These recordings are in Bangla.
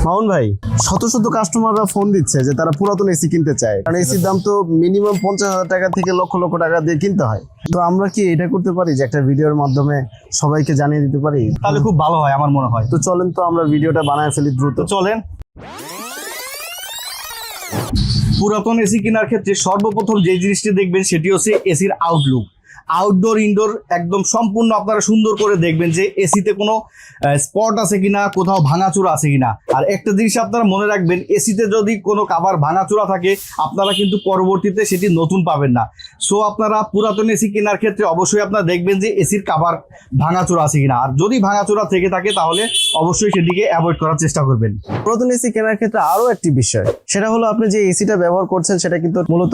মামুন ভাই, শত শত কাস্টমাররা ফোন দিচ্ছে যে তারা পুরাতন এসি কিনতে চায়, কারণ এসির দাম তো মিনিমাম 50,000 টাকা থেকে লক্ষ লক্ষ টাকা দিয়ে কিনতে হয়। তো আমরা কি এটা করতে পারি যে একটা ভিডিওর মাধ্যমে সবাইকে জানিয়ে দিতে পারি? তাহলে খুব ভালো হয় আমার মনে হয়। তো চলেন তো আমরা ভিডিওটা বানায় ফেলি দ্রুত। তো চলেন। পুরাতন এসি কেনার ক্ষেত্রে সর্বপ্রথম যে জিনিসটি দেখবেন সেটি হচ্ছে এসির আউটলুক। আউটডোর ইনডোর একদম সম্পূর্ণ আপনারা সুন্দর করে দেখবেন যে এসিতে কোনো স্পট আছে কিনা, কোথাও ভাঙাচোরা আছে কিনা। আর একটা জিনিস আপনারা মনে রাখবেন, এসিতে যদি কোনো কাভার ভাঙাচোরা থাকে আপনারা কিন্তু পরবর্তীতে সেটি নতুন পাবেন না। সো আপনারা পুরাতন এসি কেনার ক্ষেত্রে অবশ্যই আপনারা দেখবেন যে এসির কাভার ভাঙাচোরা আছে কিনা। আর যদি ভাঙাচোরা থেকে থাকে তাহলে অবশ্যই সেটিকে অ্যাভয়েড করার চেষ্টা করবেন। পুরাতন এসি কেনার ক্ষেত্রে আরো একটি বিষয়, সেটা হলো আপনি যে এসিটা ব্যবহার করছেন সেটা কিন্তু মূলত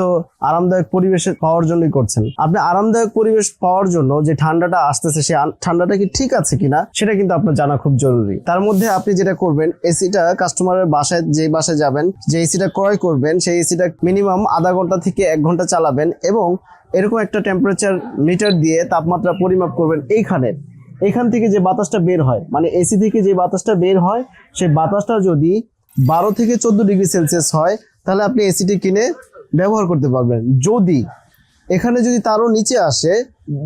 আরামদায়ক পরিবেশে পাওয়ার জন্যই করছেন। আপনি আরামদায়ক পরিবেশ পাওয়ার জন্য যে ঠান্ডাটা আসতেছে সেই ঠান্ডাটা কি ঠিক আছে কিনা সেটা কিন্তু আপনার জানা খুব জরুরি। তার মধ্যে আপনি যেটা করবেন, এসিটা কাস্টমারের বাসায় যে বাসায় যাবেন, যে এসিটা ক্রয় করবেন সেই এসিটা মিনিমাম আধা ঘন্টা থেকে 1 ঘন্টা চালাবেন এবং এরকম একটা টেম্পারেচার মিটার দিয়ে তাপমাত্রা পরিমাপ করবেন। এইখান থেকে যে বাতাসটা বের হয়, মানে এসি থেকে যে বাতাসটা বের হয়, সেই বাতাসটা যদি 12 থেকে 14 ডিগ্রি সেলসিয়াস হয় তাহলে আপনি এসিটি কিনে ব্যবহার করতে পারবেন। যদি এখানে যদি তারও নিচে আসে,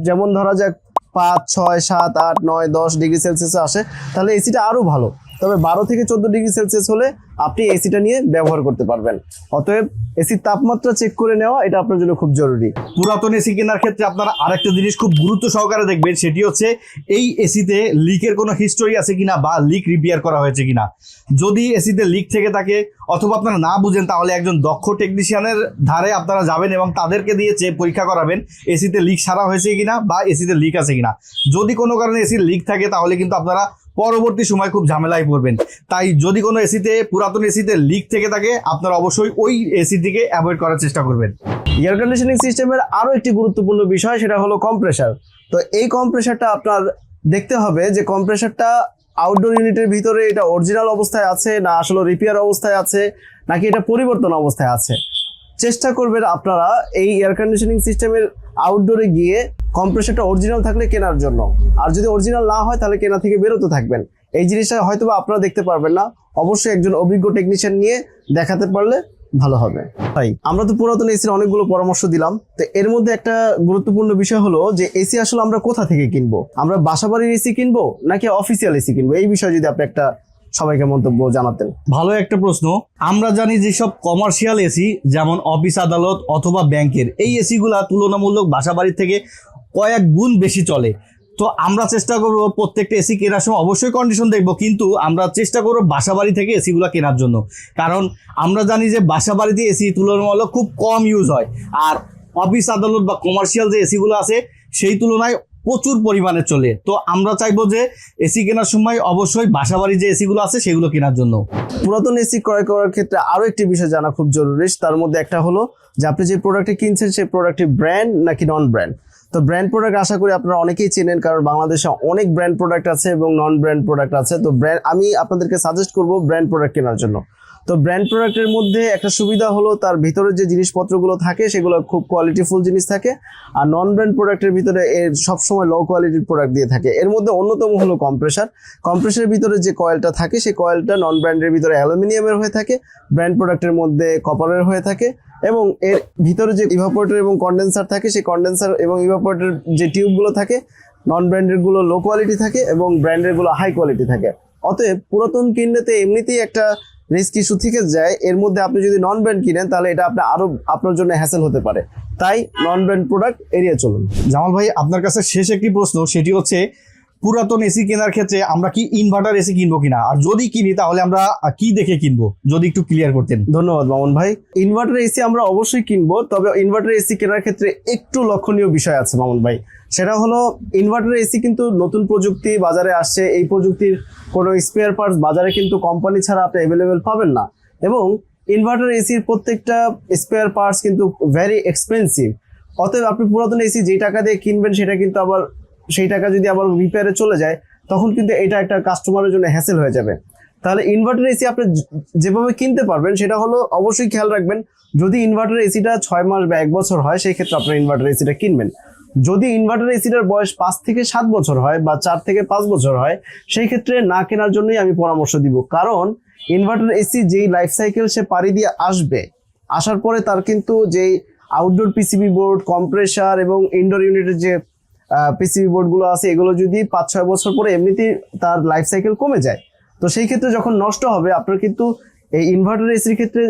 যেমন ধরা যাক 5, 6, 7, 8, 9, 10 ডিগ্রি সেলসিয়াস আসে, তাহলে এসিটা আরো ভালো। তবে 12 থেকে 14 ডিগ্রি সেলসিয়াস হলে আপনি এসিটা নিয়ে ব্যবহার করতে পারবেন। অতএব এসির তাপমাত্রা চেক করে নেওয়া এটা আপনার জন্য খুব জরুরি। পুরাতন এসি কেনার ক্ষেত্রে আপনারা আরেকটা জিনিস খুব গুরুত্ব সহকারে দেখবেন, সেটি হচ্ছে এই এসিতে লিকের কোনো হিস্টোরি আছে কিনা বা লিক রিপেয়ার করা হয়েছে কিনা। যদি এসিতে লিক থেকে থাকে অথবা আপনারা না বুঝেন তাহলে একজন দক্ষ টেকনিশিয়ানের ধারে আপনারা যাবেন এবং তাদেরকে দিয়ে পরীক্ষা করাবেন এসিতে লিক সারা হয়েছে কিনা বা এসিতে লিক আছে কিনা। যদি কোনো কারণে এসির লিক থাকে তাহলে কিন্তু আপনারা পরবর্তী সময় খুব ঝামেলায় পড়বেন। তাই যদি কোনো এসিতে, পুরাতন এসিতে লিক থেকে থাকে আপনারা অবশ্যই ওই এসিটিকে অ্যাভয়েড করার চেষ্টা করবেন। এয়ার কন্ডিশনিং সিস্টেমের আরো একটি গুরুত্বপূর্ণ বিষয়, সেটা হলো কম্প্রেসার। তো এই কম্প্রেসারটা আপনার দেখতে হবে যে কম্প্রেসারটা আউটডোর ইউনিটের ভিতরে এটা অরিজিনাল অবস্থায় আছে না আসলে রিপেয়ার অবস্থায় আছে নাকি এটা পরিবর্তন অবস্থায় আছে। চেষ্টা করবেন আপনারা এই এয়ার কন্ডিশনিং সিস্টেমের আউটডোরে গিয়ে কম্প্রেসারটা অরিজিনাল থাকলে কেনার জন্য, আর যদি অরিজিনাল না হয় তাহলে কেনা থেকে বেরোতে থাকবেন। এই জিনিসটা হয়তো আপনারা দেখতে পারবেন না, অবশ্যই একজন অভিজ্ঞ টেকনিশিয়ান নিয়ে দেখাতে পারলে ভালো হবে। ভাই, আমরা তো পুরাতন এসির অনেকগুলো পরামর্শ দিলাম, তো এর মধ্যে একটা গুরুত্বপূর্ণ বিষয় হলো যে এসি আসলে আমরা কোথা থেকে কিনবো, আমরা বাসাবাড়ির এসি কিনবো নাকি অফিসিয়াল এসি কিনবো, এই বিষয়ে যদি আপনি একটা সবাইকে মন্তব্য জানাতেন। ভালো একটা প্রশ্ন। আমরা জানি যেসব কমার্শিয়াল এসি যেমন অফিস আদালত অথবা ব্যাংকের, এই এসিগুলা তুলনামূলক বাসাবাড়ির থেকে কয়েক গুণ বেশি চলে। তো আমরা চেষ্টা করবো প্রত্যেকটা এসি কেনার সময় অবশ্যই কন্ডিশন দেখবো, কিন্তু আমরা চেষ্টা করবো বাসাবাড়ি থেকে এসিগুলো কেনার জন্য। কারণ আমরা জানি যে বাসাবাড়িতে এসি তুলনামূলক খুব কম ইউজ হয়, আর অফিস আদালত বা কমার্শিয়াল যে এসিগুলো আছে সেই তুলনায় প্রচুর পরিমাণে চলে। তো আমরা চাইবো যে এসি কেনার সময় অবশ্যই বাসাবাড়ি যে এসিগুলো আছে সেগুলো কেনার জন্য। পুরাতন এসি ক্রয় করার ক্ষেত্রে আরো একটি বিষয় জানা খুব জরুরি, তার মধ্যে একটা হলো যে আপনি যে প্রোডাক্টটি কিনছেন সেই প্রোডাক্টটি ব্র্যান্ড নাকি নন ব্র্যান্ড। তো ব্র্যান্ড প্রোডাক্ট আশা করি আপনারা অনেকেই চেনেন, কারণ বাংলাদেশে অনেক ব্র্যান্ড প্রোডাক্ট আছে এবং নন ব্র্যান্ড প্রোডাক্ট আছে। তো আমি আপনাদেরকে সাজেস্ট করব ব্র্যান্ড প্রোডাক্ট কেনার জন্য। তো ব্র্যান্ড প্রোডাক্টের মধ্যে একটা সুবিধা হলো তার ভিতরে যে জিনিসপত্রগুলো থাকে সেগুলো খুব কোয়ালিটিফুল জিনিস থাকে, আর নন ব্র্যান্ড প্রোডাক্টের ভিতরে এর সবসময় লো কোয়ালিটির প্রোডাক্ট দিয়ে থাকে। এর মধ্যে অন্যতম হলো কম্প্রেসারের ভিতরে যে কয়েলটা থাকে সেই কয়েলটা নন ব্র্যান্ডের ভিতরে অ্যালুমিনিয়ামের হয়ে থাকে, ব্র্যান্ড প্রোডাক্টের মধ্যে কপারের হয়ে থাকে। এবং এর ভিতরে যে ইভাপোরেটর এবং কন্ডেন্সার থাকে সেই কন্ডেন্সার এবং ইভাপোরেটর যে টিউবগুলো থাকে, নন ব্র্যান্ডের গুলো লো কোয়ালিটি থাকে এবং ব্র্যান্ডের গুলো হাই কোয়ালিটি থাকে। অতএব পুরাতন কিনলেতে এমনিতেই একটা রিস্ক ইস্যু থেকে যায়, এর মধ্যে আপনি যদি নন ব্র্যান্ড কিনেন তাহলে এটা আপনার জন্য হ্যাসেল হতে পারে। তাই নন ব্র্যান্ড প্রোডাক্ট এড়িয়ে চলুন। জামাল ভাই, আপনার কাছে শেষ একটি প্রশ্ন, সেটি হচ্ছে পুরাতন এসি কেনার ক্ষেত্রে আমরা কি ইনভার্টার এসি কিনবো কিনা, আর যদি কিনি তাহলে আমরা কি দেখে কিনবো, যদি একটু ক্লিয়ার করতেন। ধন্যবাদ মামুন ভাই। ইনভার্টার এসি আমরা অবশ্যই কিনবো, তবে ইনভার্টার এসি কেনার ক্ষেত্রে একটু লক্ষণীয় বিষয় আছে মামুন ভাই। সেটা হলো ইনভার্টার এসি কিন্তু নতুন প্রযুক্তি বাজারে আসছে, এই প্রযুক্তির কোনো স্পেয়ার পার্টস বাজারে কিন্তু কোম্পানি ছাড়া আপনি অ্যাভেলেবেল পাবেন না, এবং ইনভার্টার এসির প্রত্যেকটা স্পেয়ার পার্টস কিন্তু ভেরি এক্সপেন্সিভ। অতএব আপনি পুরাতন এসি যেই টাকা দিয়ে কিনবেন সেটা কিন্তু আবার সেই টাকা যদি আবার রিপেয়ারে চলে যায় তখন কিন্তু এটা একটা কাস্টমারের জন্য হ্যাসেল হয়ে যাবে। তাহলে ইনভার্টার এসি আপনি যেভাবে কিনতে পারবেন সেটা হলো অবশ্যই খেয়াল রাখবেন, যদি ইনভার্টার এসিটা 6 মাস বা 1 বছর হয় সেই ক্ষেত্রে আপনার ইনভার্টার এসিটা কিনবেন। যদি ইনভার্টার এসিটার বয়স 5 থেকে 7 বছর হয় বা 4 থেকে 5 বছর হয় সেই ক্ষেত্রে না কেনার জন্যই আমি পরামর্শ দিব, কারণ ইনভার্টার এসি যেই লাইফ সাইকেল সে পাড়ি দিয়ে আসবে, আসার পরে তার কিন্তু যেই আউটডোর পিসিবি বোর্ড, কম্প্রেসার এবং ইনডোর ইউনিটের যে পিসিবি বোর্ডগুলো আছে, এগুলো যদি 5-6 বছর পরে এমনিতেই তার লাইফ সাইকেল কমে যায়, তো সেই ক্ষেত্রে যখন নষ্ট হবে আপনার কিন্তু এই ইনভার্টার এসির ক্ষেত্রে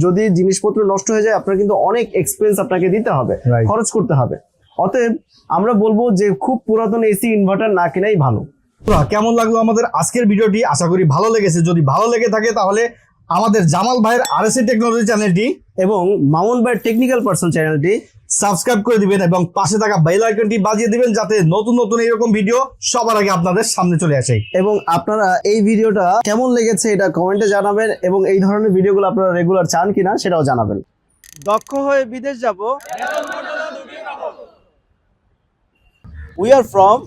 যদি জিনিসপত্র নষ্ট হয়ে যায় আপনার কিন্তু অনেক এক্সপেন্স আপনাকে দিতে হবে, Right. খরচ করতে হবে। অতএব আমরা বলবো যে খুব পুরাতন এসি ইনভার্টার না কেনাই ভালো। বন্ধুরা, কেমন লাগলো আমাদের আজকের ভিডিওটি? আশা করি ভালো লেগেছে। যদি ভালো লেগে থাকে তাহলে আমাদের জামাল ভাইয়ের আরএসএ টেকনোলজি চ্যানেলটি এবং মামুন ভাইয়ের টেকনিক্যাল পার্সন চ্যানেলটি সাবস্ক্রাইব করে দিবেন এবং পাশে থাকা বেল আইকনটি বাজিয়ে দিবেন, যাতে নতুন নতুন এরকম ভিডিও সবার আগে আপনাদের সামনে চলে আসে। এবং আপনারা এই ভিডিওটা কেমন লেগেছে এটা কমেন্টে জানাবেন, এবং এই ধরনের ভিডিওগুলো আপনারা রেগুলার চান কিনা সেটাও জানাবেন। দক্ষ হয়ে বিদেশ যাব, উই আর ফ্রম